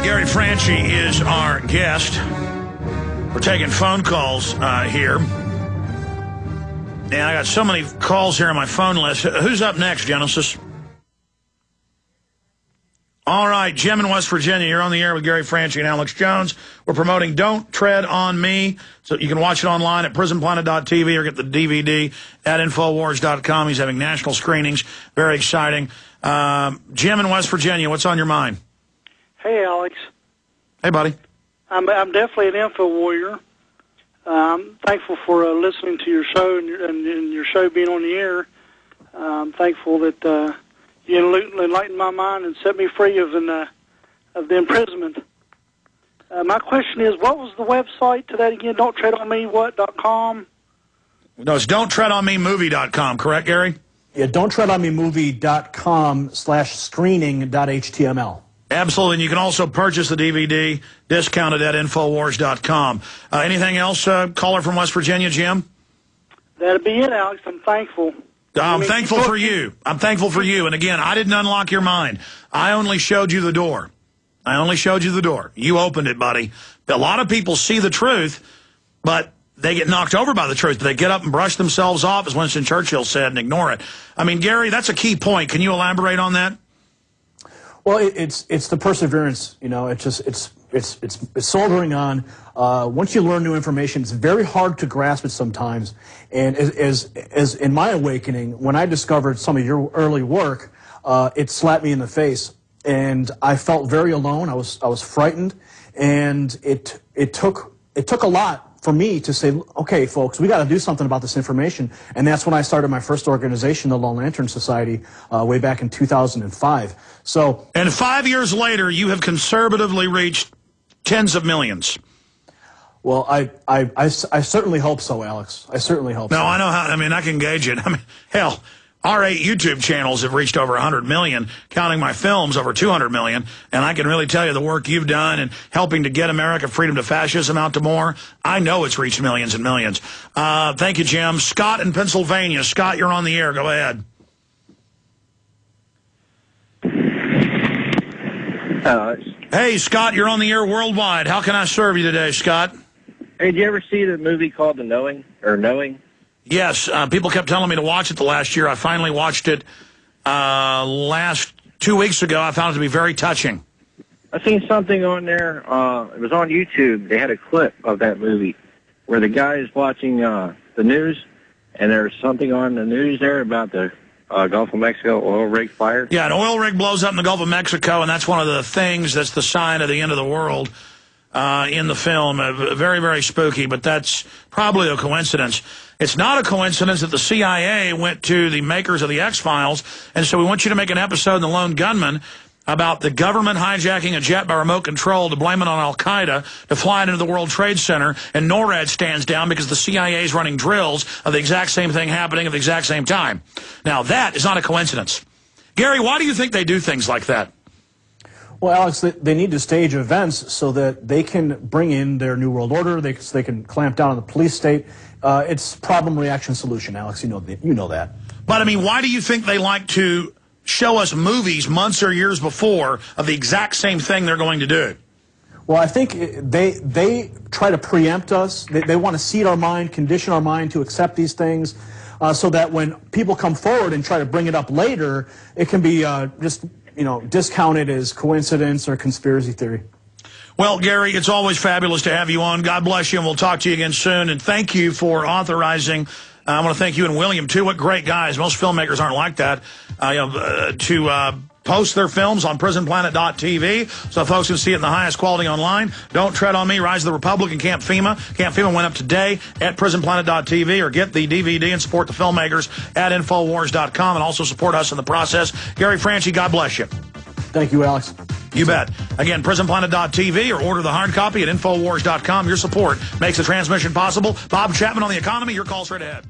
Gary Franchi is our guest. We're taking phone calls here. And I got so many calls here on my phone list. Who's up next, Genesis? All right, Jim in West Virginia, you're on the air with Gary Franchi and Alex Jones. We're promoting Don't Tread on Me. So you can watch it online at prisonplanet.tv or get the DVD at Infowars.com. He's having national screenings. Very exciting. Jim in West Virginia, what's on your mind? Hey, Alex. Hey, buddy. I'm definitely an info warrior. I'm thankful for listening to your show and your show being on the air. I'm thankful that you enlightened my mind and set me free of the imprisonment. My question is, what was the website to that again? Don't tread on me, what.com? No, it's don'ttreadonmemovie.com, correct, Gary? Yeah, don'ttreadonmemovie.com/screening.html. Absolutely, and you can also purchase the DVD discounted at Infowars.com. Anything else, caller from West Virginia, Jim? That'd be it, Alex. I'm thankful. I'm thankful for you. I'm thankful for you. And again, I didn't unlock your mind. I only showed you the door. I only showed you the door. You opened it, buddy. A lot of people see the truth, but they get knocked over by the truth. They get up and brush themselves off, as Winston Churchill said, and ignore it. I mean, Gary, that's a key point. Can you elaborate on that? Well, it's the perseverance. You know, it's soldiering on. Once you learn new information, it's very hard to grasp it sometimes. And as in my awakening, when I discovered some of your early work, it slapped me in the face, and I felt very alone. I was frightened, and it took a lot for me to say, okay, folks, we got to do something about this information. And that's when I started my first organization, the Lone Lantern Society, way back in 2005. So, and 5 years later, you have conservatively reached tens of millions. Well, I certainly hope so, Alex. I certainly hope so. No, I know how. I mean, I can gauge it. I mean, hell, our 8 YouTube channels have reached over 100 million, counting my films over 200 million. And I can really tell you the work you've done in helping to get America freedom to fascism out to more. I know it's reached millions and millions. Thank you, Jim. Scott in Pennsylvania. Scott, you're on the air. Go ahead. Hey, Scott, you're on the air worldwide. How can I serve you today, Scott? Hey, did you ever see the movie called The Knowing, or Knowing? Yes, people kept telling me to watch it the last year. I finally watched it last 2 weeks ago. I found it to be very touching. I seen something on there. It was on YouTube. They had a clip of that movie where the guy is watching the news, and there's something on the news there about the Gulf of Mexico oil rig fire. Yeah, an oil rig blows up in the Gulf of Mexico, and that's one of the things that's the sign of the end of the world in the film. Very, very spooky, but that's probably a coincidence. It's not a coincidence that the CIA went to the makers of the X-Files, and so we want you to make an episode in The Lone Gunman about the government hijacking a jet by remote control to blame it on Al-Qaeda to fly it into the World Trade Center, and NORAD stands down because the CIA is running drills of the exact same thing happening at the exact same time. Now, that is not a coincidence. Gary, why do you think they do things like that? Well, Alex, they need to stage events so that they can bring in their New World Order, so they can clamp down on the police state. It's problem, reaction, solution, Alex. You know that. But, I mean, why do you think they like to show us movies months or years before of the exact same thing they're going to do? Well, I think they try to preempt us. They want to seed our mind, condition our mind to accept these things, so that when people come forward and try to bring it up later, it can be just discounted as coincidence or conspiracy theory. Well, Gary, it's always fabulous to have you on. God bless you, and we'll talk to you again soon. And thank you for authorizing. I want to thank you and William, too. What great guys. Most filmmakers aren't like that. To post their films on prisonplanet.tv so folks can see it in the highest quality online. Don't Tread on Me, Rise of the Republic, and Camp FEMA. Camp FEMA went up today at prisonplanet.tv, or get the DVD and support the filmmakers at Infowars.com, and also support us in the process. Gary Franchi, God bless you. Thank you, Alex. You bet. Again, prisonplanet.tv, or order the hard copy at Infowars.com. Your support makes the transmission possible. Bob Chapman on the economy. Your call straight ahead.